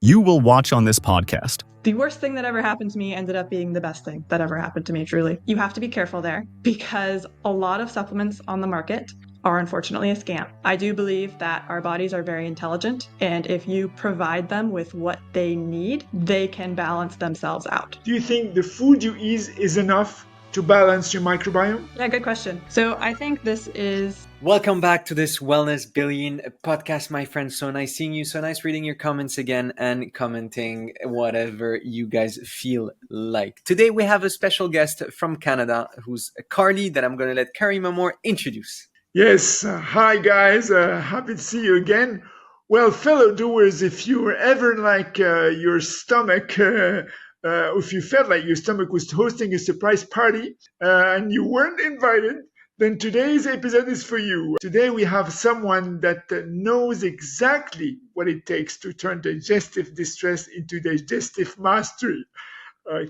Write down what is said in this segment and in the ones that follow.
you will watch on this podcast. The worst thing that ever happened to me ended up being the best thing that ever happened to me, truly. You have to be careful there because a lot of supplements on the market are unfortunately a scam. I do believe that our bodies are very intelligent, and if you provide them with what they need, they can balance themselves out. Do you think the food you eat is enough to balance your microbiome? Yeah, good question. So I think this is... Welcome back to this Wellness Billion podcast, my friends. So nice seeing you. So nice reading your comments again and commenting whatever you guys feel like. Today we have a special guest from Canada who's Karlee that I'm going to let Karlee Mamor introduce. Yes. Hi, guys. Happy to see you again. Well, fellow doers, if you were ever like your stomach... if you felt like your stomach was hosting a surprise party and you weren't invited, then today's episode is for you. Today we have someone that knows exactly what it takes to turn digestive distress into digestive mastery.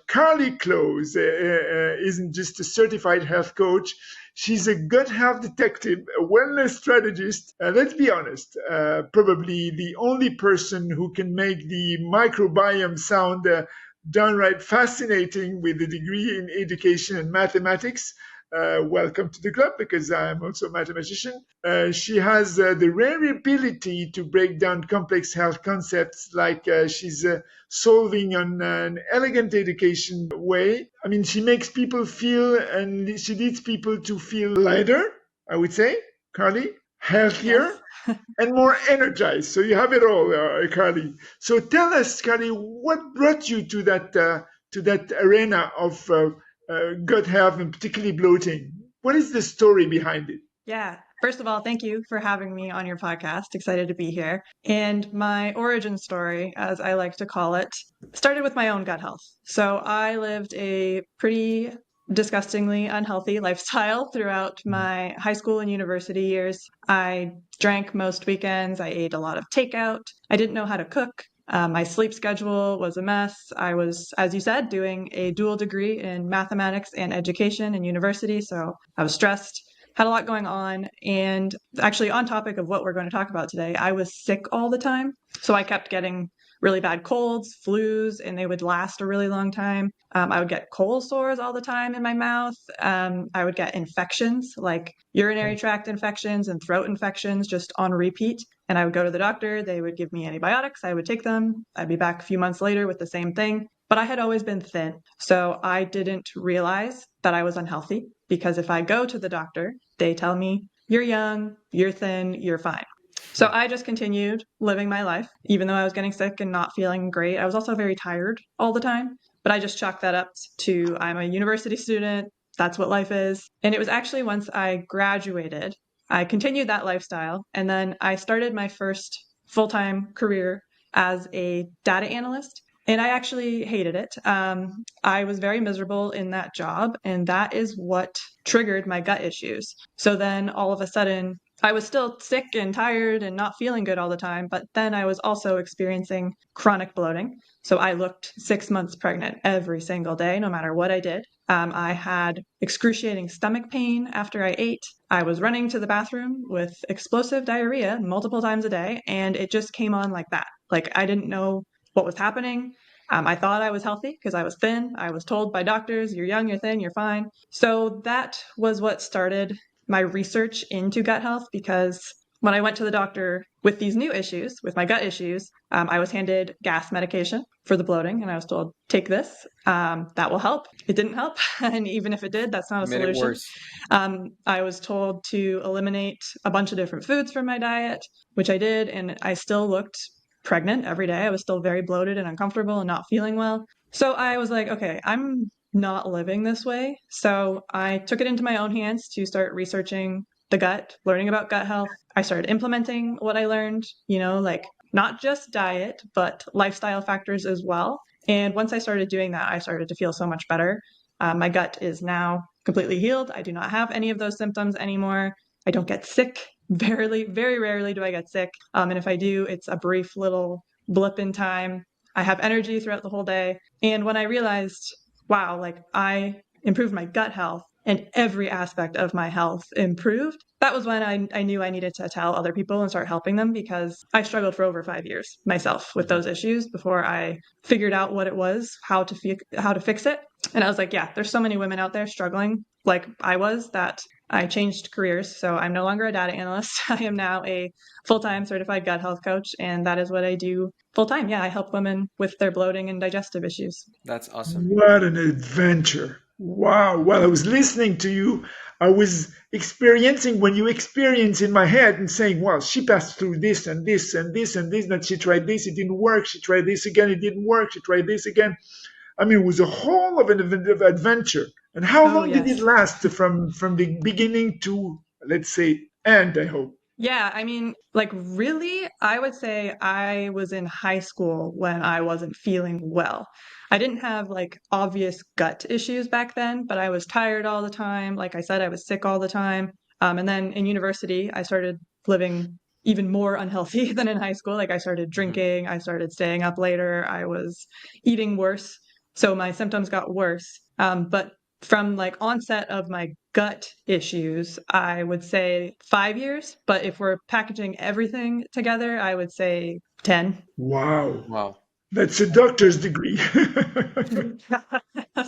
Karlee Close isn't just a certified health coach. She's a gut health detective, a wellness strategist. Let's be honest, probably the only person who can make the microbiome sound downright fascinating with a degree in education and mathematics. Welcome to the club because I'm also a mathematician. She has the rare ability to break down complex health concepts like she's solving on an elegant education way. I mean, she makes people feel and she leads people to feel lighter, I would say, Karlee, healthier. Yes. And more energized. So you have it all, Karlee. So tell us, Karlee, what brought you to that arena of gut health and particularly bloating? What is the story behind it? Yeah. First of all, thank you for having me on your podcast. Excited to be here. And my origin story, as I like to call it, started with my own gut health. So I lived a pretty disgustingly unhealthy lifestyle throughout my high school and university years. I drank most weekends. I ate a lot of takeout. I didn't know how to cook. My sleep schedule was a mess. I was, as you said, doing a dual degree in mathematics and education in university. So I was stressed, had a lot going on. And actually, on topic of what we're going to talk about today, I was sick all the time. So I kept getting really bad colds, flus, and they would last a really long time. I would get cold sores all the time in my mouth. I would get infections like urinary tract infections and throat infections just on repeat. And I would go to the doctor. They would give me antibiotics. I would take them. I'd be back a few months later with the same thing. But I had always been thin. So I didn't realize that I was unhealthy because if I go to the doctor, they tell me, you're young, you're thin, you're fine. So I just continued living my life, even though I was getting sick and not feeling great. I was also very tired all the time, but I just chalked that up to I'm a university student. That's what life is. And it was actually once I graduated, I continued that lifestyle. And then I started my first full-time career as a data analyst. And I actually hated it. I was very miserable in that job. And that is what triggered my gut issues. So then all of a sudden, I was still sick and tired and not feeling good all the time, but then I was also experiencing chronic bloating. So I looked 6 months pregnant every single day, no matter what I did. I had excruciating stomach pain after I ate. I was running to the bathroom with explosive diarrhea multiple times a day, and it just came on like that. Like I didn't know what was happening. I thought I was healthy because I was thin. I was told by doctors, you're young, you're thin, you're fine. So that was what started my research into gut health, because when I went to the doctor with these new issues, with my gut issues, I was handed gas medication for the bloating, and I was told, take this, that will help. It didn't help, and even if it did, that's not a solution. It worse. I was told to eliminate a bunch of different foods from my diet, which I did, and I still looked pregnant every day. I was still very bloated and uncomfortable and not feeling well. So I was like, okay, I'm not living this way. So I took it into my own hands to start researching the gut, learning about gut health. I started implementing what I learned, like not just diet, but lifestyle factors as well. And once I started doing that, I started to feel so much better. My gut is now completely healed. I do not have any of those symptoms anymore. I don't get sick. Very rarely do I get sick. And if I do, it's a brief little blip in time. I have energy throughout the whole day. And when I realized, wow, like I improved my gut health, and every aspect of my health improved. That was when I knew I needed to tell other people and start helping them, because I struggled for over 5 years myself with those issues before I figured out what it was, how to fix it. And I was like, yeah, there's so many women out there struggling like I was, that I changed careers. So I'm no longer a data analyst. I am now a full-time certified gut health coach, and that is what I do full-time. Yeah, I help women with their bloating and digestive issues. That's awesome. What an adventure. Wow. While I was listening to you, I was experiencing when you experience in my head and saying, well, she passed through this and this and this and this, that she tried this, it didn't work. She tried this again, it didn't work. She tried this again. I mean, it was a whole of an adventure. And how long did it last from the beginning to, let's say, end, I hope? Yeah, I mean, like really, I would say I was in high school when I wasn't feeling well. I didn't have like obvious gut issues back then, but I was tired all the time. Like I said, I was sick all the time. And then in university, I started living even more unhealthy than in high school. Like I started drinking, I started staying up later, I was eating worse. So my symptoms got worse. But from like onset of my gut issues, I would say 5 years. But if we're packaging everything together, I would say 10. Wow. That's a doctor's degree.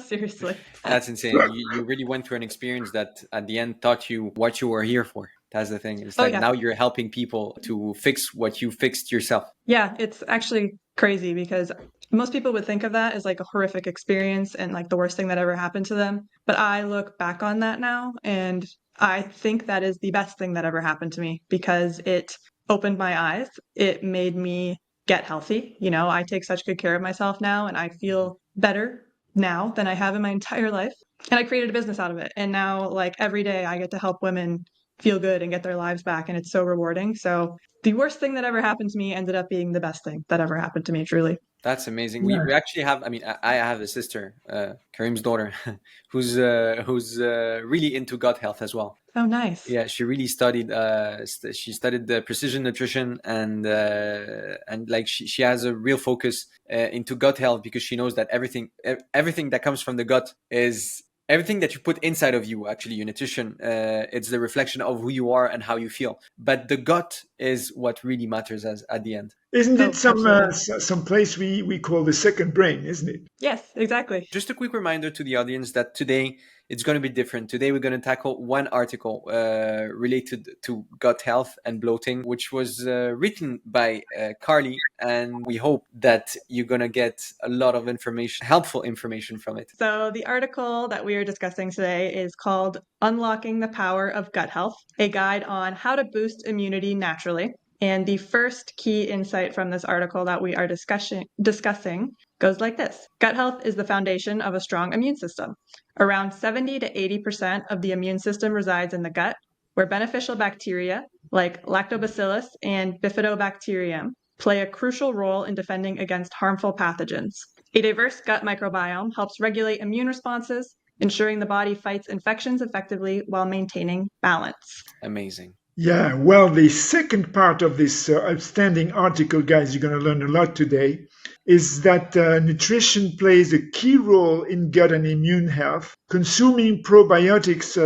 Seriously. That's insane. You really went through an experience that at the end taught you what you were here for. That's the thing. It's like now you're helping people to fix what you fixed yourself. Yeah, it's actually crazy because most people would think of that as like a horrific experience and like the worst thing that ever happened to them. But I look back on that now and I think that is the best thing that ever happened to me, because it opened my eyes. It made me get healthy. You know, I take such good care of myself now and I feel better now than I have in my entire life. And I created a business out of it. And now like every day I get to help women feel good and get their lives back. And it's so rewarding. So the worst thing that ever happened to me ended up being the best thing that ever happened to me, truly. That's amazing. We actually have, I mean, I have a sister, Karim's daughter, who's really into gut health as well. Oh, nice. Yeah, she really studied, she studied the precision nutrition and like she has a real focus into gut health, because she knows that everything that comes from the gut is everything that you put inside of you, actually, your nutrition, it's the reflection of who you are and how you feel. But the gut is what really matters at the end. Isn't it some place we call the second brain, isn't it? Yes, exactly. Just a quick reminder to the audience that today it's going to be different. Today we're going to tackle one article related to gut health and bloating, which was written by Karlee, and we hope that you're going to get a lot of information, helpful information from it. So the article that we are discussing today is called Unlocking the Power of Gut Health, a guide on how to boost immunity naturally. And the first key insight from this article that we are discussing goes like this. Gut health is the foundation of a strong immune system. Around 70 to 80% of the immune system resides in the gut, where beneficial bacteria like lactobacillus and bifidobacterium play a crucial role in defending against harmful pathogens. A diverse gut microbiome helps regulate immune responses, ensuring the body fights infections effectively while maintaining balance. Amazing. Yeah, well, the second part of this outstanding article, guys, you're going to learn a lot today, is that nutrition plays a key role in gut and immune health. Consuming probiotics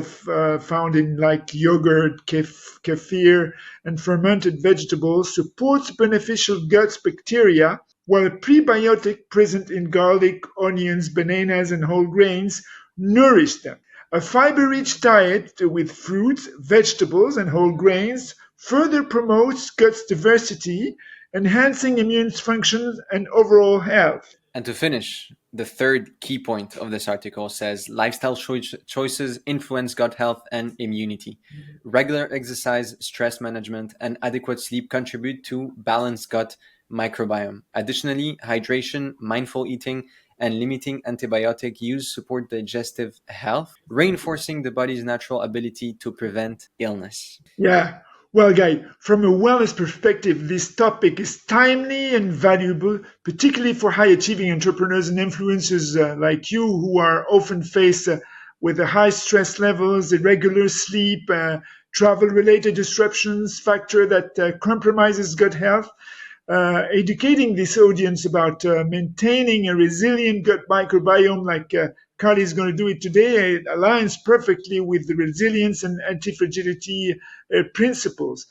found in like yogurt, kefir, and fermented vegetables supports beneficial gut bacteria, while a prebiotic present in garlic, onions, bananas, and whole grains nourish them. A fiber-rich diet with fruits, vegetables, and whole grains further promotes gut diversity, enhancing immune function and overall health. And to finish, the third key point of this article says lifestyle choices influence gut health and immunity. Regular exercise, stress management, and adequate sleep contribute to balanced gut microbiome. Additionally, hydration, mindful eating, and limiting antibiotic use support digestive health, reinforcing the body's natural ability to prevent illness. Yeah. Well, guys, from a wellness perspective, this topic is timely and valuable, particularly for high-achieving entrepreneurs and influencers like you, who are often faced with the high stress levels, irregular sleep, travel-related disruptions, factor that compromises gut health. Educating this audience about maintaining a resilient gut microbiome, like Karlee is going to do it today. It aligns perfectly with the resilience and anti-fragility principles.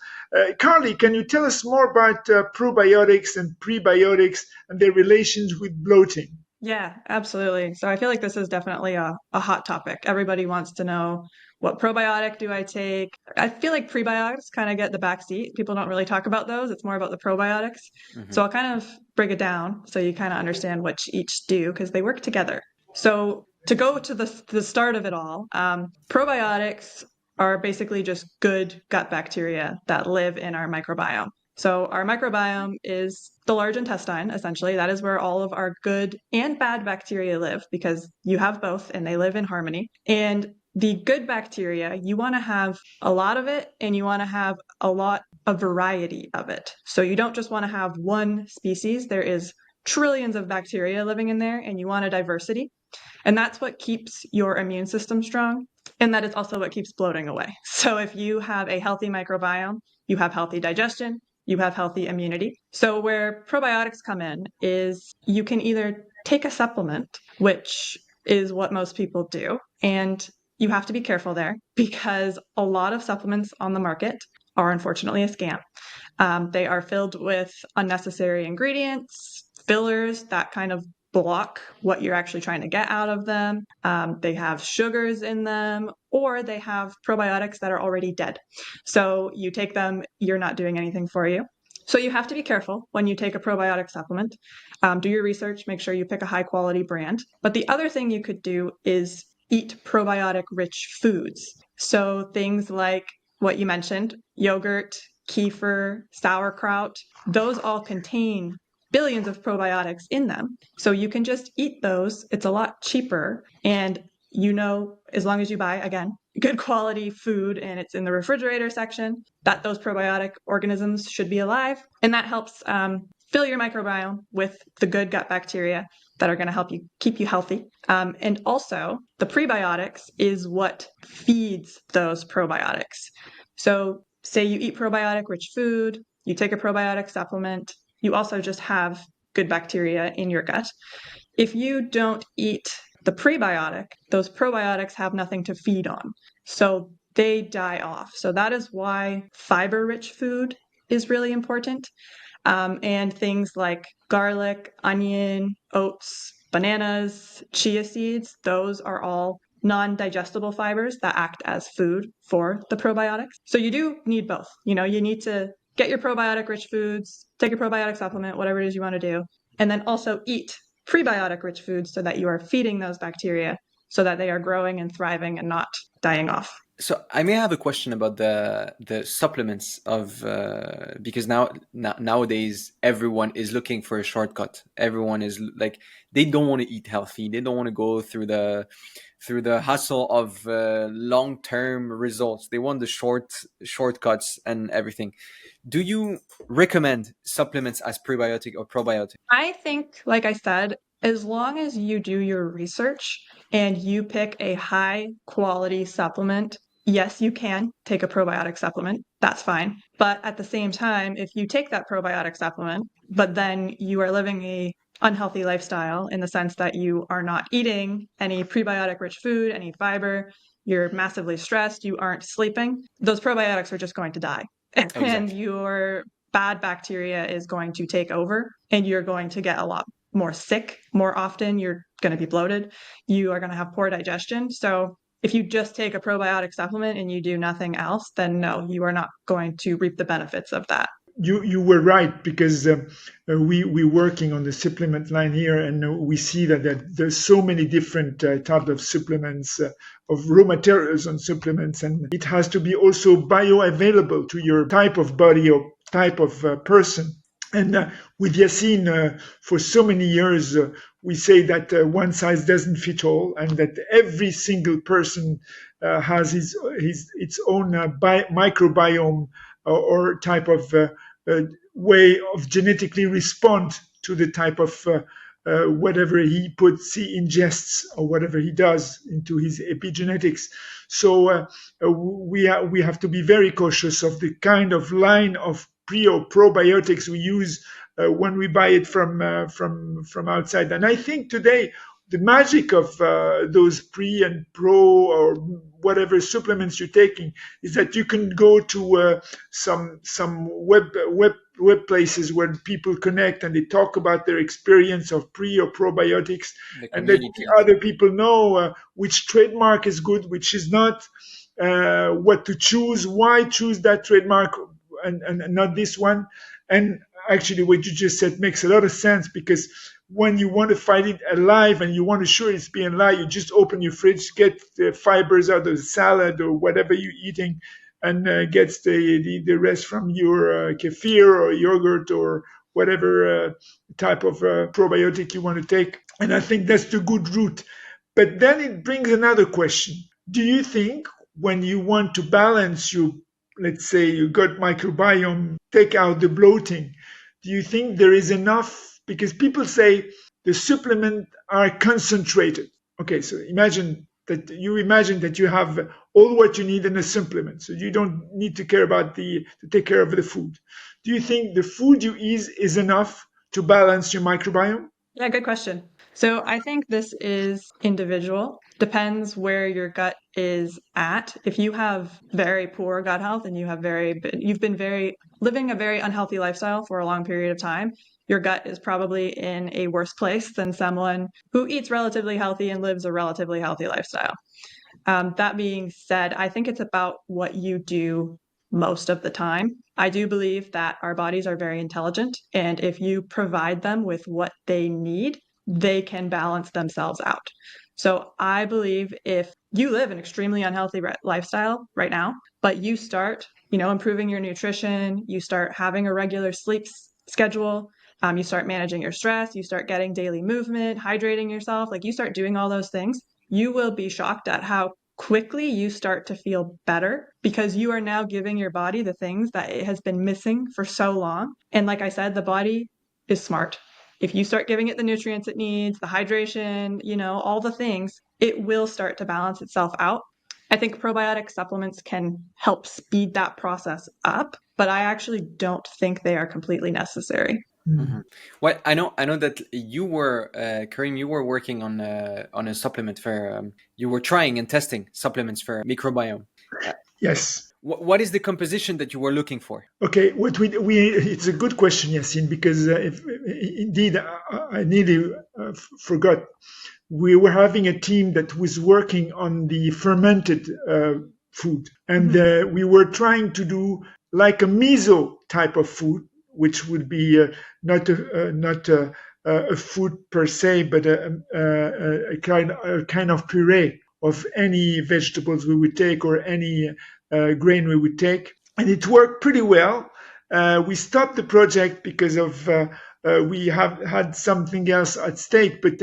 Karlee, can you tell us more about probiotics and prebiotics and their relations with bloating? Yeah, absolutely. So I feel like this is definitely a hot topic. Everybody wants to know, what probiotic do I take? I feel like prebiotics kind of get the back seat. People don't really talk about those. It's more about the probiotics. Mm-hmm. So I'll kind of break it down so you kind of understand what each do because they work together. So to go to the start of it all, probiotics are basically just good gut bacteria that live in our microbiome. So our microbiome is the large intestine, essentially. That is where all of our good and bad bacteria live because you have both and they live in harmony. And the good bacteria, you want to have a lot of it and you want to have a variety of it. So you don't just want to have one species. There is trillions of bacteria living in there and you want a diversity. And that's what keeps your immune system strong. And that is also what keeps bloating away. So if you have a healthy microbiome, you have healthy digestion, you have healthy immunity. So where probiotics come in is you can either take a supplement, which is what most people do, and you have to be careful there because a lot of supplements on the market are unfortunately a scam. They are filled with unnecessary ingredients, fillers that kind of block what you're actually trying to get out of them. They have sugars in them, or they have probiotics that are already dead. So you take them, you're not doing anything for you. So you have to be careful when you take a probiotic supplement. Do your research, make sure you pick a high quality brand. But the other thing you could do is eat probiotic rich foods. So things like what you mentioned, yogurt, kefir, sauerkraut, those all contain billions of probiotics in them. So you can just eat those. It's a lot cheaper. And as long as you buy, again, good quality food and it's in the refrigerator section, that those probiotic organisms should be alive. And that helps fill your microbiome with the good gut bacteria that are going to help you keep you healthy. And also, the prebiotics is what feeds those probiotics. So say you eat probiotic-rich food, you take a probiotic supplement, you also just have good bacteria in your gut. If you don't eat the prebiotic, those probiotics have nothing to feed on. So they die off. So that is why fiber-rich food is really important. And things like garlic, onion, oats, bananas, chia seeds, those are all non-digestible fibers that act as food for the probiotics. So you do need both. You need to get your probiotic-rich foods, take a probiotic supplement, whatever it is you want to do, and then also eat prebiotic-rich foods so that you are feeding those bacteria so that they are growing and thriving and not dying off. So I may have a question about the supplements of because nowadays everyone is looking for a shortcut. Everyone is like, they don't want to eat healthy. They don't want to go through the hustle of long-term results. They want the shortcuts and everything. Do you recommend supplements as prebiotic or probiotic? I think, like I said, as long as you do your research and you pick a high quality supplement, yes, you can take a probiotic supplement. That's fine. But at the same time, if you take that probiotic supplement, but then you are living a unhealthy lifestyle in the sense that you are not eating any prebiotic rich food, any fiber, you're massively stressed, you aren't sleeping, those probiotics are just going to die. Exactly. And your bad bacteria is going to take over and you're going to get a lot more sick more often. You're going to be bloated. You are going to have poor digestion. So if you just take a probiotic supplement and you do nothing else, then no, you are not going to reap the benefits of that. You were right, because we're working on the supplement line here, and we see that there's so many different types of supplements, of raw materials on supplements, and it has to be also bioavailable to your type of body or type of person. And with Yassine, for so many years, we say that one size doesn't fit all, and that every single person has its own microbiome or type of way of genetically respond to the type of whatever he ingests or whatever he does into his epigenetics. So we have to be very cautious of the kind of line of pre or probiotics we use when we buy it from outside. And I think today the magic of those pre and pro or whatever supplements you're taking is that you can go to some web places where people connect and they talk about their experience of pre or probiotics, and that other people know which trademark is good, which is not, what to choose, why choose that trademark and not this one. And actually what you just said makes a lot of sense, because when you want to find it alive and you want to sure it's being alive, you just open your fridge, get the fibers out of the salad or whatever you're eating, and gets the rest from your kefir or yogurt or whatever type of probiotic you want to take. And I think that's the good route. But then it brings another question. Do you think when you want to balance your, let's say, your gut microbiome, take out the bloating, do you think there is enough? Because people say the supplements are concentrated. Okay, so imagine that you have all what you need in a supplement, so you don't need to take care of the food. Do you think the food you eat is enough to balance your microbiome? Yeah, good question. So I think this is individual. Depends where your gut is at. If you have very poor gut health and you've been living a very unhealthy lifestyle for a long period of time, your gut is probably in a worse place than someone who eats relatively healthy and lives a relatively healthy lifestyle. That being said, I think it's about what you do most of the time. I do believe that our bodies are very intelligent, and if you provide them with what they need, they can balance themselves out. So I believe if you live an extremely unhealthy lifestyle right now, but you start, improving your nutrition, you start having a regular sleep schedule, you start managing your stress, you start getting daily movement, hydrating yourself, like you start doing all those things, you will be shocked at how quickly you start to feel better, because you are now giving your body the things that it has been missing for so long. And like I said, the body is smart. If you start giving it the nutrients it needs, the hydration, all the things, it will start to balance itself out. I think probiotic supplements can help speed that process up, but I actually don't think they are completely necessary. Mm-hmm. Well, I know that you were, Karim, you were working on a supplement for, you were trying and testing supplements for microbiome. Yes. What is the composition that you were looking for? Okay, it's a good question, Yassine, because indeed I nearly forgot. We were having a team that was working on the fermented food, and we were trying to do like a miso type of food, which would be not a food per se, but a kind of puree of any vegetables we would take or any grain we would take, and it worked pretty well. We stopped the project because of we have had something else at stake, but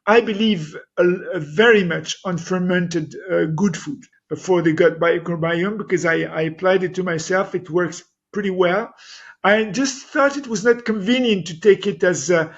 I believe very much on fermented good food for the gut microbiome, because I applied it to myself. It works pretty well. I just thought it was not convenient to take it to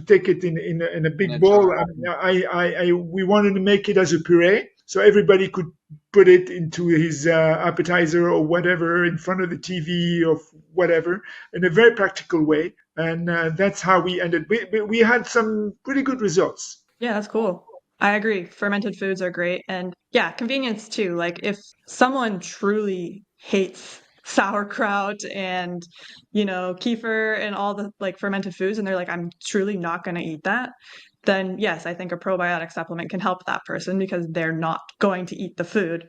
take it in a big bowl. We wanted to make it as a puree, so everybody could put it into his appetizer or whatever in front of the TV or whatever, in a very practical way. And that's how we ended. We had some pretty good results. Yeah, that's cool. I agree. Fermented foods are great. And yeah, convenience too. Like if someone truly hates sauerkraut and, kefir and all the like fermented foods, and they're like, I'm truly not going to eat that, then yes, I think a probiotic supplement can help that person because they're not going to eat the food.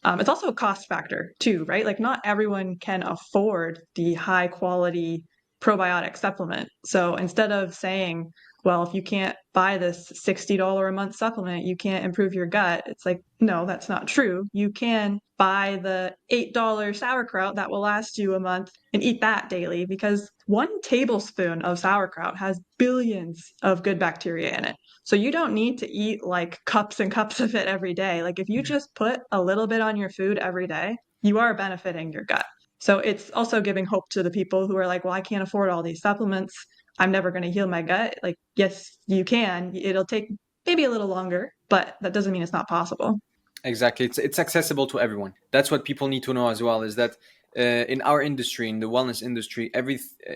It's also a cost factor too, right? Like not everyone can afford the high quality probiotic supplement. So instead of saying, well, if you can't buy this $60 a month supplement, you can't improve your gut. It's like, no, that's not true. You can buy the $8 sauerkraut that will last you a month and eat that daily, because 1 tablespoon of sauerkraut has billions of good bacteria in it. So you don't need to eat like cups and cups of it every day. Like if you just put a little bit on your food every day, you are benefiting your gut. So it's also giving hope to the people who are like, well, I can't afford all these supplements, I'm never going to heal my gut. Like, yes, you can. It'll take maybe a little longer, but that doesn't mean it's not possible. Exactly. It's accessible to everyone. That's what people need to know as well, is that in our industry, in the wellness industry,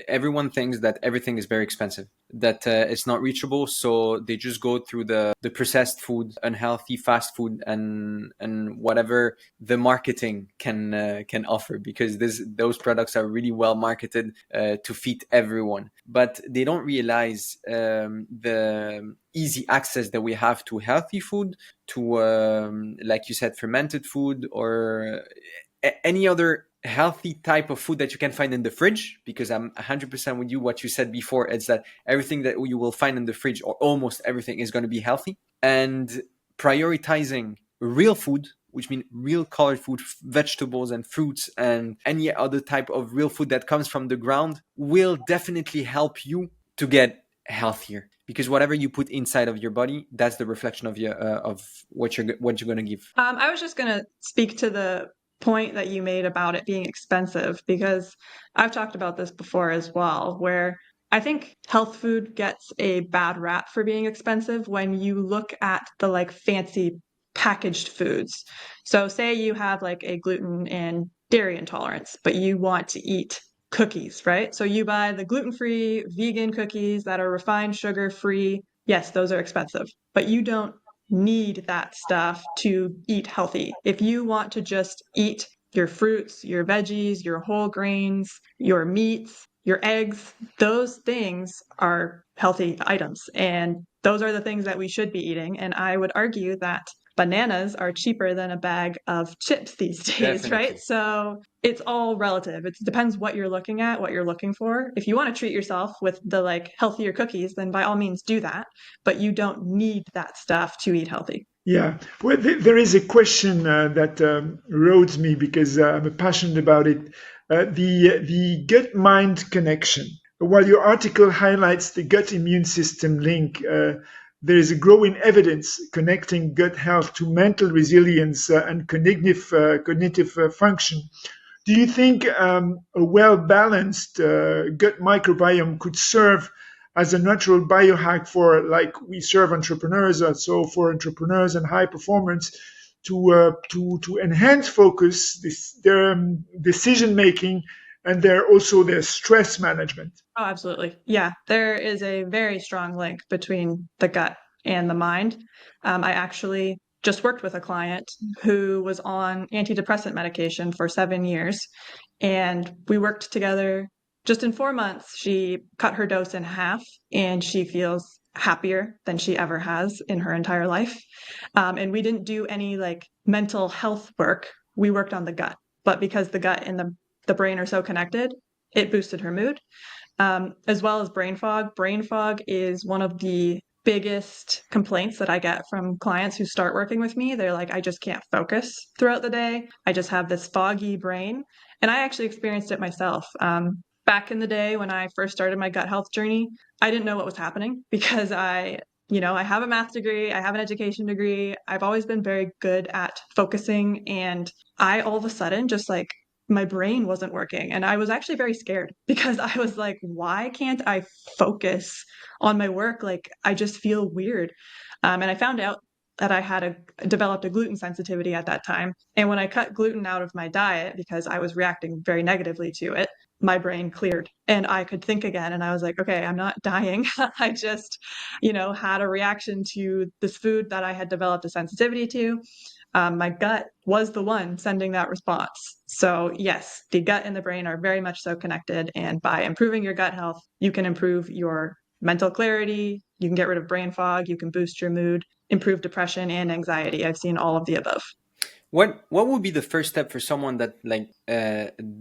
everyone thinks that everything is very expensive, that it's not reachable, so they just go through the processed food, unhealthy fast food, and whatever the marketing can offer, because those products are really well marketed to fit everyone, but they don't realize the easy access that we have to healthy food, to like you said, fermented food, or any other healthy type of food that you can find in the fridge, because I'm 100% with you. What you said before is that everything that you will find in the fridge, or almost everything, is going to be healthy. And prioritizing real food, which means real colored food, vegetables and fruits, and any other type of real food that comes from the ground, will definitely help you to get healthier, because whatever you put inside of your body, that's the reflection of what you're going to give. I was just going to speak to the point that you made about it being expensive, because I've talked about this before as well, where I think health food gets a bad rap for being expensive when you look at the like fancy packaged foods. So say you have like a gluten and dairy intolerance, but you want to eat cookies, right? So you buy the gluten-free vegan cookies that are refined sugar-free. Yes, those are expensive, but you don't need that stuff to eat healthy. If you want to just eat your fruits, your veggies, your whole grains, your meats, your eggs, those things are healthy items. And those are the things that we should be eating. And I would argue that bananas are cheaper than a bag of chips these days, Definitely. right? So it's all relative. It depends what you're looking at, what you're looking for. If you want to treat yourself with the like healthier cookies, then by all means do that. But you don't need that stuff to eat healthy. Yeah, well, there is a question that erodes me because I'm passionate about it. The gut-mind connection. While your article highlights the gut immune system link, there is a growing evidence connecting gut health to mental resilience and cognitive function. Do you think a well-balanced gut microbiome could serve as a natural biohack for, like we serve entrepreneurs, so for entrepreneurs and high performance to enhance focus, their decision making, and their stress management? Oh, absolutely. Yeah, there is a very strong link between the gut and the mind. I actually just worked with a client who was on antidepressant medication for 7 years, and we worked together. Just in 4 months, she cut her dose in half, and she feels happier than she ever has in her entire life. And we didn't do any like mental health work. We worked on the gut, but because the gut and the brain are so connected, it boosted her mood. As well as brain fog. Brain fog is one of the biggest complaints that I get from clients who start working with me. They're like, I just can't focus throughout the day. I just have this foggy brain. And I actually experienced it myself. Back in the day when I first started my gut health journey, I didn't know what was happening because I have a math degree, I have an education degree. I've always been very good at focusing, and I all of a sudden just like my brain wasn't working. And I was actually very scared because I was like, why can't I focus on my work? Like, I just feel weird. And I found out that I had developed a gluten sensitivity at that time. And when I cut gluten out of my diet because I was reacting very negatively to it, my brain cleared and I could think again. And I was like, okay, I'm not dying. I just, had a reaction to this food that I had developed a sensitivity to. My gut was the one sending that response. So yes, the gut and the brain are very much so connected. And by improving your gut health, you can improve your mental clarity, you can get rid of brain fog, you can boost your mood, improve depression and anxiety. I've seen all of the above. What would be the first step for someone that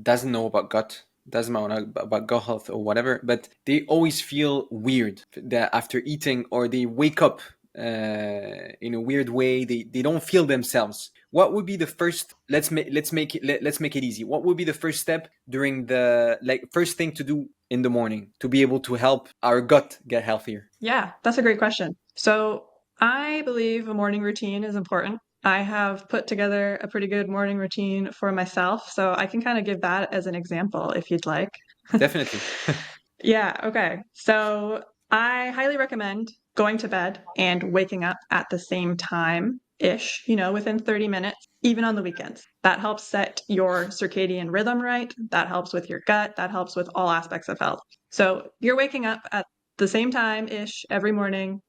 doesn't know about doesn't know about gut health or whatever, but they always feel weird after eating, or they wake up in a weird way, they don't feel themselves? What would be the first, let's make it easy, what would be the first step during the first thing to do in the morning to be able to help our gut get healthier? Yeah, that's a great question. So I believe a morning routine is important. I have put together a pretty good morning routine for myself, so I can kind of give that as an example if you'd like. Definitely. Yeah, okay. So I highly recommend going to bed and waking up at the same time. ish, within 30 minutes, even on the weekends. That helps set your circadian rhythm right. That helps with your gut. That helps with all aspects of health. So you're waking up at the same time ish every morning.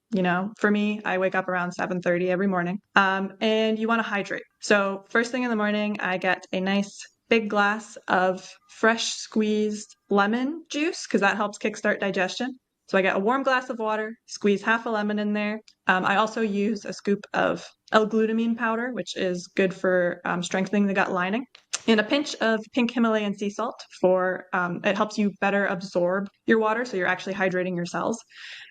For me, I wake up around 7:30 every morning. And you want to hydrate. So first thing in the morning, I get a nice big glass of fresh squeezed lemon juice because that helps kickstart digestion. So I get a warm glass of water, squeeze half a lemon in there. I also use a scoop of L-glutamine powder, which is good for strengthening the gut lining, and a pinch of pink Himalayan sea salt for it helps you better absorb your water, so you're actually hydrating your cells.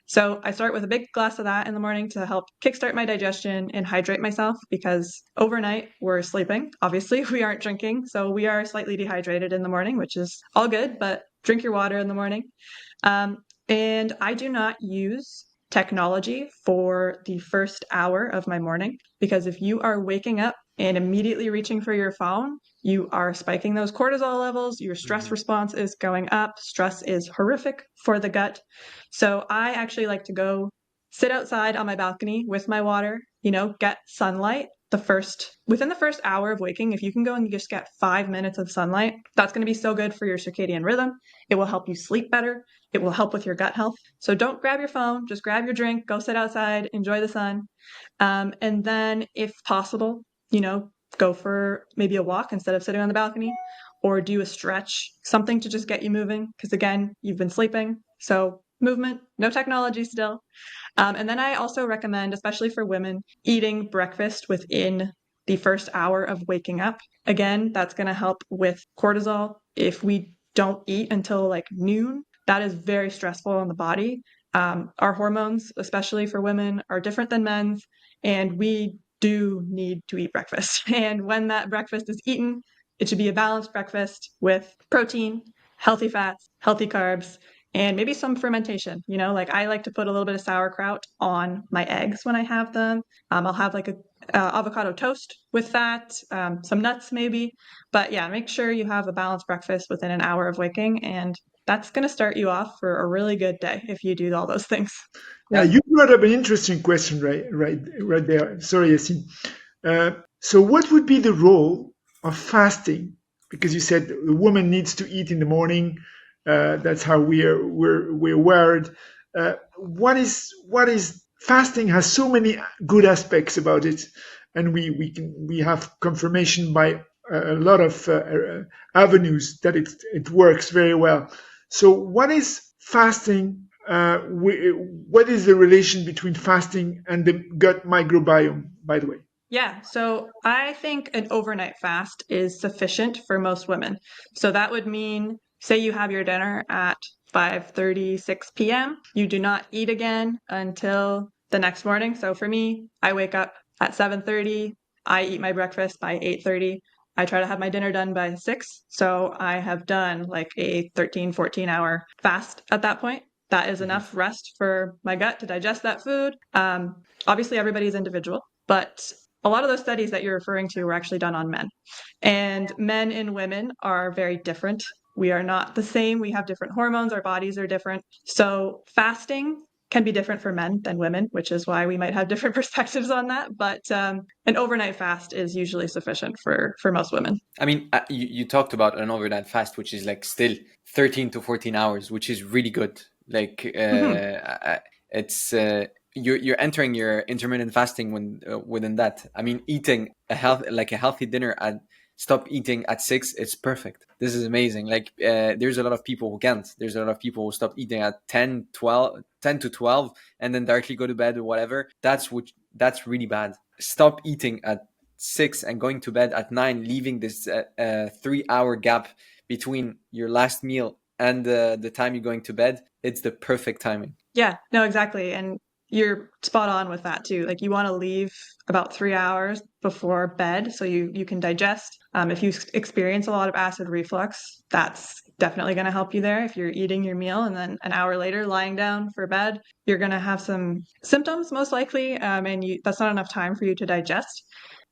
So I start with a big glass of that in the morning to help kickstart my digestion and hydrate myself because overnight we're sleeping. Obviously, we aren't drinking, so we are slightly dehydrated in the morning, which is all good, but drink your water in the morning. And I do not use technology for the first hour of my morning because if you are waking up and immediately reaching for your phone, you are spiking those cortisol levels, your stress response is going up. Stress is horrific for the gut. So I actually like to go sit outside on my balcony with my water, get sunlight. Within the first hour of waking, if you can go and just get 5 minutes of sunlight, that's going to be so good for your circadian rhythm. It will help you sleep better. It will help with your gut health. So don't grab your phone, just grab your drink, go sit outside, enjoy the sun. And then if possible, go for maybe a walk instead of sitting on the balcony, or do a stretch, something to just get you moving. Because again, you've been sleeping. So movement, no technology still. And then I also recommend, especially for women, eating breakfast within the first hour of waking up. Again, that's going to help with cortisol. If we don't eat until like noon, that is very stressful on the body. Our hormones, especially for women, are different than men's, and we do need to eat breakfast. And when that breakfast is eaten, it should be a balanced breakfast with protein, healthy fats, healthy carbs, and maybe some fermentation. Like I like to put a little bit of sauerkraut on my eggs when I have them. I'll have like a avocado toast with that, some nuts maybe. But yeah, make sure you have a balanced breakfast within an hour of waking, and that's going to start you off for a really good day if you do all those things. Yeah, you brought up an interesting question right there. Sorry, Yassine. So what would be the role of fasting? Because you said the woman needs to eat in the morning. That's how we're wired. What is fasting has so many good aspects about it, and we have confirmation by a lot of avenues that it works very well. So what is fasting? What is the relation between fasting and the gut microbiome, by the way? Yeah, so I think an overnight fast is sufficient for most women. So that would mean, say you have your dinner at 5:30, 6 p.m. You do not eat again until the next morning. So for me, I wake up at 7:30. I eat my breakfast by 8:30. I try to have my dinner done by 6. So I have done like a 13, 14-hour fast at that point. That is enough rest for my gut to digest that food. Obviously, everybody's individual, but a lot of those studies that you're referring to were actually done on men. And men and women are very different. We are not the same. We have different hormones. Our bodies are different. So fasting can be different for men than women, which is why we might have different perspectives on that. But an overnight fast is usually sufficient for most women. I mean, you talked about an overnight fast, which is like still 13 to 14 hours, which is really good. Like it's you're entering your intermittent fasting within that. I mean, eating a healthy dinner stop eating at 6, it's perfect. This is amazing. Like there's a lot of people who can't. There's a lot of people who stop eating at 10 to 12 and then directly go to bed or whatever. That's really bad. Stop eating at 6 and going to bed at 9, leaving this 3-hour gap between your last meal and the time you're going to bed. It's the perfect timing. Yeah, no, exactly. And you're spot on with that too. Like you want to leave about 3 hours before bed so you can digest. If you experience a lot of acid reflux, that's definitely going to help you there. If you're eating your meal and then an hour later lying down for bed, you're going to have some symptoms most likely, and that's not enough time for you to digest.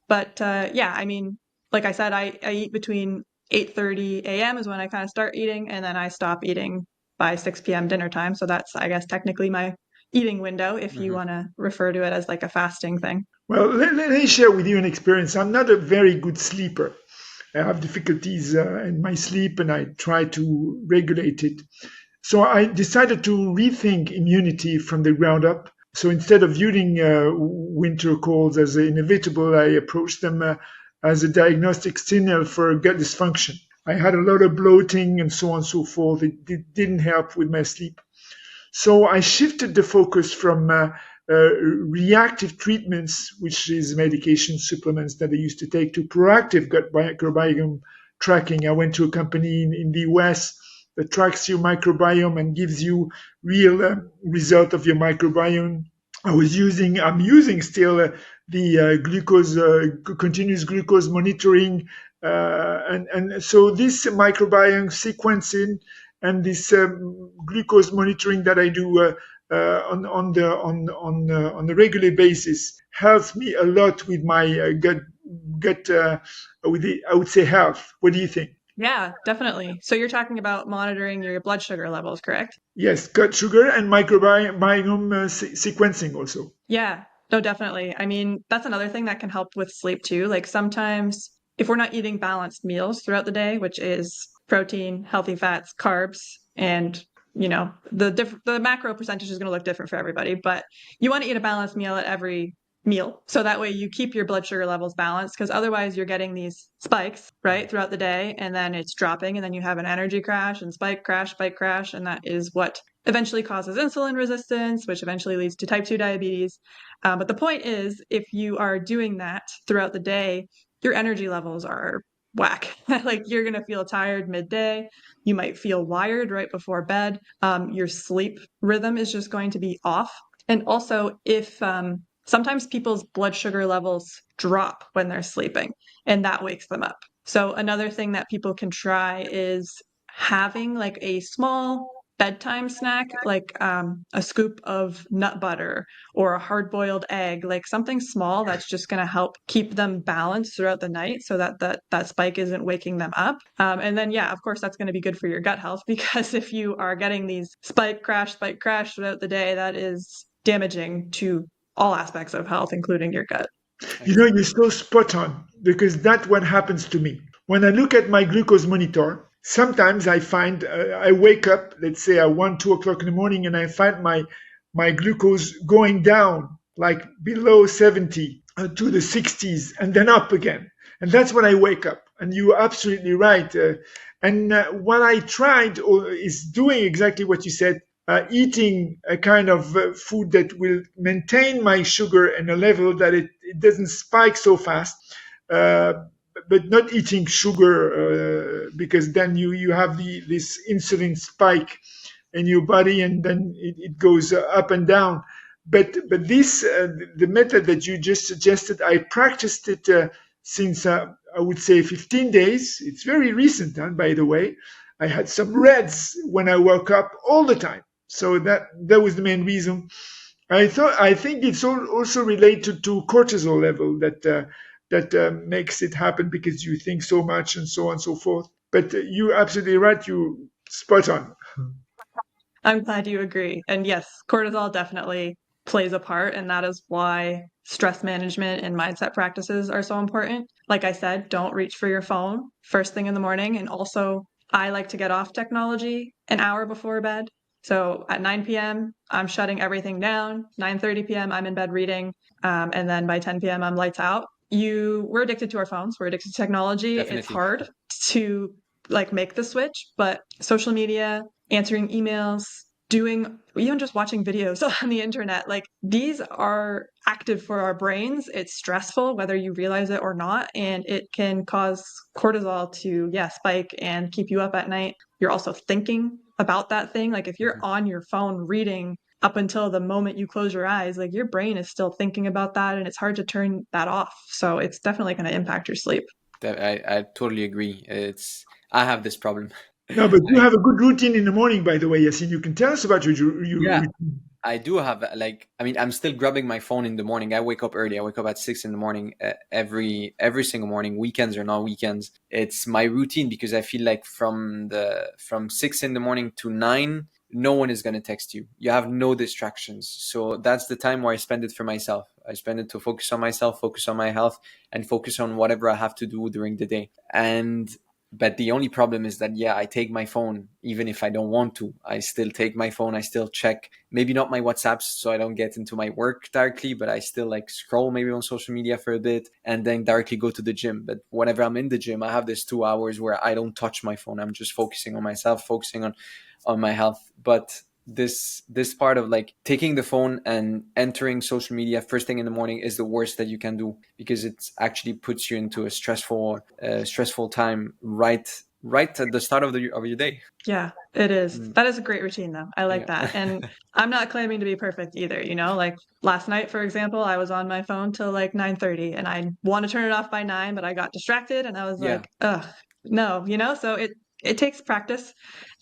But yeah, I mean, like I said, I eat between 8:30 a.m. is when I kind of start eating, and then I stop eating by 6 p.m. dinner time. So that's, I guess, technically my eating window, if you want to refer to it as like a fasting thing. Well, let me share with you an experience. I'm not a very good sleeper. I have difficulties in my sleep and I try to regulate it. So I decided to rethink immunity from the ground up. So instead of viewing winter colds as inevitable, I approached them as a diagnostic signal for gut dysfunction. I had a lot of bloating and so on and so forth. It didn't help with my sleep. So I shifted the focus from reactive treatments, which is medication supplements that I used to take, to proactive gut microbiome tracking. I went to a company in the US that tracks your microbiome and gives you real result of your microbiome. I'm using still the glucose, continuous glucose monitoring. And so this microbiome sequencing and this glucose monitoring that I do on a regular basis helps me a lot with my gut I would say health. What do you think? Yeah, definitely. So you're talking about monitoring your blood sugar levels, correct? Yes, gut sugar and microbiome sequencing also. Yeah, no, definitely. I mean, that's another thing that can help with sleep too. Like sometimes if we're not eating balanced meals throughout the day, which is protein, healthy fats, carbs, and the macro percentage is going to look different for everybody, but you want to eat a balanced meal at every meal. So that way you keep your blood sugar levels balanced, because otherwise you're getting these spikes, right, throughout the day, and then it's dropping, and then you have an energy crash and spike, crash, and that is what eventually causes insulin resistance, which eventually leads to type 2 diabetes. But the point is, if you are doing that throughout the day, your energy levels are whack. Like you're going to feel tired midday. You might feel wired right before bed. Your sleep rhythm is just going to be off. And also, if sometimes people's blood sugar levels drop when they're sleeping, and that wakes them up. So another thing that people can try is having like a small bedtime snack, like a scoop of nut butter or a hard-boiled egg, like something small that's just going to help keep them balanced throughout the night, so that spike isn't waking them up. And then, yeah, of course, that's going to be good for your gut health, because if you are getting these spike, crash throughout the day, that is damaging to all aspects of health, including your gut. You're so spot on, because that's what happens to me. When I look at my glucose monitor, sometimes I find I wake up, let's say at 1, 2 o'clock in the morning, and I find my glucose going down, like below 70 to the 60s, and then up again. And that's when I wake up. And you're absolutely right. And what I tried is doing exactly what you said, eating a kind of food that will maintain my sugar in a level that it doesn't spike so fast. But not eating sugar, because then you have this insulin spike in your body, and then it goes up and down. But this the method that you just suggested, I practiced it since I would say 15 days. It's very recent, by the way. I had some reds when I woke up all the time, so that was the main reason. I think it's also related to cortisol level that makes it happen, because you think so much and so on and so forth. But you're absolutely right. You spot on. I'm glad you agree. And yes, cortisol definitely plays a part, and that is why stress management and mindset practices are so important. Like I said, don't reach for your phone first thing in the morning. And also, I like to get off technology an hour before bed. So at 9 p.m., I'm shutting everything down. 9:30 p.m., I'm in bed reading. And then by 10 p.m., I'm lights out. We're addicted to our phones. We're addicted to technology. Definitely. It's hard to make the switch, but social media, answering emails, even just watching videos on the internet, like these are active for our brains. It's stressful, whether you realize it or not, and it can cause cortisol to spike and keep you up at night. You're also thinking about that thing. Like if you're on your phone reading up until the moment you close your eyes, like your brain is still thinking about that, and it's hard to turn that off. So it's definitely going to impact your sleep. I totally agree. I have this problem. No, but you have a good routine in the morning, by the way, Yassine. You can tell us about your routine. I do have I'm still grabbing my phone in the morning. I wake up early. I wake up at 6 in the morning every single morning, weekends or not weekends. It's my routine, because I feel like from 6 in the morning to 9, no one is going to text you. You have no distractions. So that's the time where I spend it for myself. I spend it to focus on myself, focus on my health, and focus on whatever I have to do during the day. But the only problem is that, I take my phone, even if I don't want to. I still take my phone. I still check, maybe not my WhatsApps, so I don't get into my work directly, but I still like scroll maybe on social media for a bit and then directly go to the gym. But whenever I'm in the gym, I have this 2 hours where I don't touch my phone. I'm just focusing on myself, focusing on my health. But this part of like taking the phone and entering social media first thing in the morning is the worst that you can do, because it actually puts you into a stressful time right at the start of your day. Yeah, it is. That is a great routine though. I like that. And I'm not claiming to be perfect either, like last night, for example, I was on my phone till like 9:30 and I want to turn it off by 9, but I got distracted and I was like, ugh, no, so it takes practice,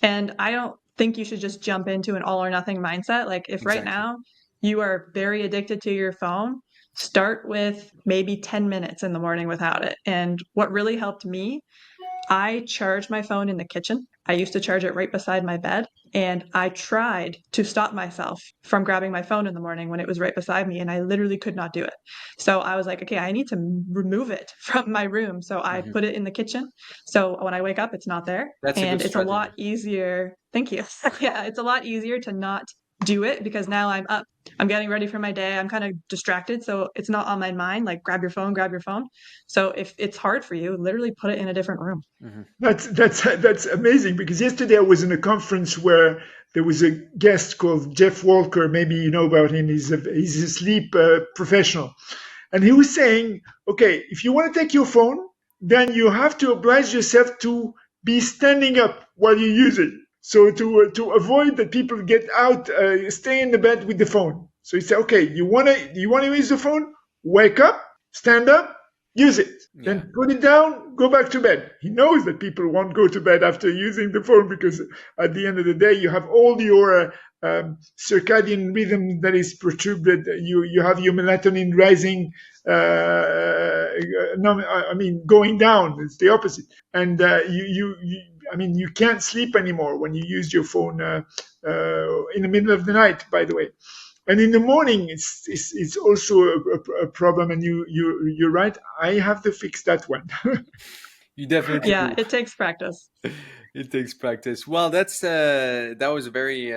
and I don't think you should just jump into an all or nothing mindset. Like if right now you are very addicted to your phone, start with maybe 10 minutes in the morning without it. And what really helped me, I charge my phone in the kitchen. I used to charge it right beside my bed, and I tried to stop myself from grabbing my phone in the morning when it was right beside me, and I literally could not do it. So I was like, okay, I need to remove it from my room. So I put it in the kitchen. So when I wake up, it's not there. And it's a lot easier. Thank you. Yeah, it's a lot easier to not do it because now I'm up. I'm getting ready for my day. I'm kind of distracted. So it's not on my mind, like grab your phone. So if it's hard for you, literally put it in a different room. That's amazing, because yesterday I was in a conference where there was a guest called Jeff Walker. Maybe you know about him. He's a sleep professional. And he was saying, okay, if you want to take your phone, then you have to oblige yourself to be standing up while you use it. So to avoid that people get out, stay in the bed with the phone. So he said, okay, you want to use the phone? Wake up, stand up, use it. Then put it down, go back to bed. He knows that people won't go to bed after using the phone, because at the end of the day, you have all your circadian rhythm that is perturbed. You have your melatonin rising, going down. It's the opposite. And you can't sleep anymore when you use your phone in the middle of the night, by the way. And in the morning, it's also a problem. And you're right. I have to fix that one. You definitely do. It takes practice. It takes practice. Well, that was a very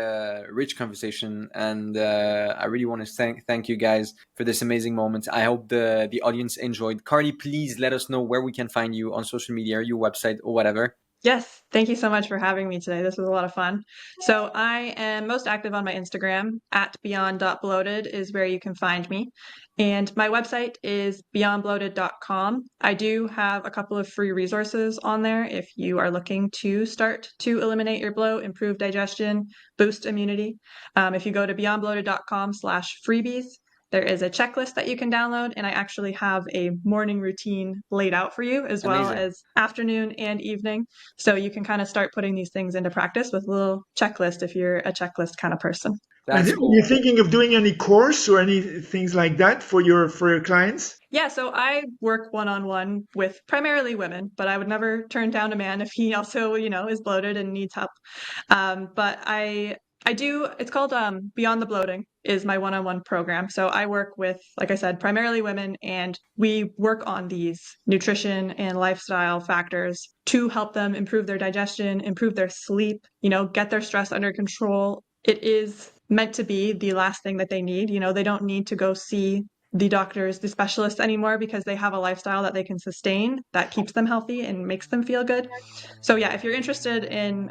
rich conversation, and I really want to thank you guys for this amazing moment. I hope the audience enjoyed. Karlee, please let us know where we can find you on social media, your website, or whatever. Yes, thank you so much for having me today. This was a lot of fun. So I am most active on my Instagram. At beyond.bloated is where you can find me. And my website is beyondbloated.com. I do have a couple of free resources on there if you are looking to start to eliminate your bloat, improve digestion, boost immunity. If you go to beyondbloated.com/freebies, there is a checklist that you can download, and I actually have a morning routine laid out for you, as well as afternoon and evening. So you can kind of start putting these things into practice with a little checklist if you're a checklist kind of person. Are you thinking of doing any course or any things like that for your clients? Yeah, so I work one-on-one with primarily women, but I would never turn down a man if he also, is bloated and needs help. But I do, it's called Beyond the Bloating is my one-on-one program. So I work with, like I said, primarily women, and we work on these nutrition and lifestyle factors to help them improve their digestion, improve their sleep, get their stress under control. It is meant to be the last thing that they need. They don't need to go see the doctors, the specialists anymore, because they have a lifestyle that they can sustain that keeps them healthy and makes them feel good. So yeah, if you're interested in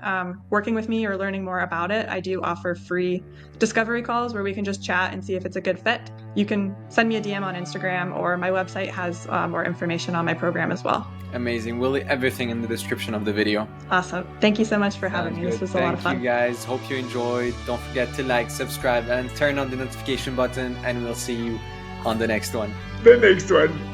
working with me or learning more about it, I do offer free discovery calls where we can just chat and see if it's a good fit. You can send me a DM on Instagram, or my website has more information on my program as well. Amazing. We'll leave everything in the description of the video. Awesome. Thank you so much for having me. This was a lot of fun. Thank you guys. Hope you enjoyed. Don't forget to like, subscribe, and turn on the notification button, and we'll see you on the next one. The next one.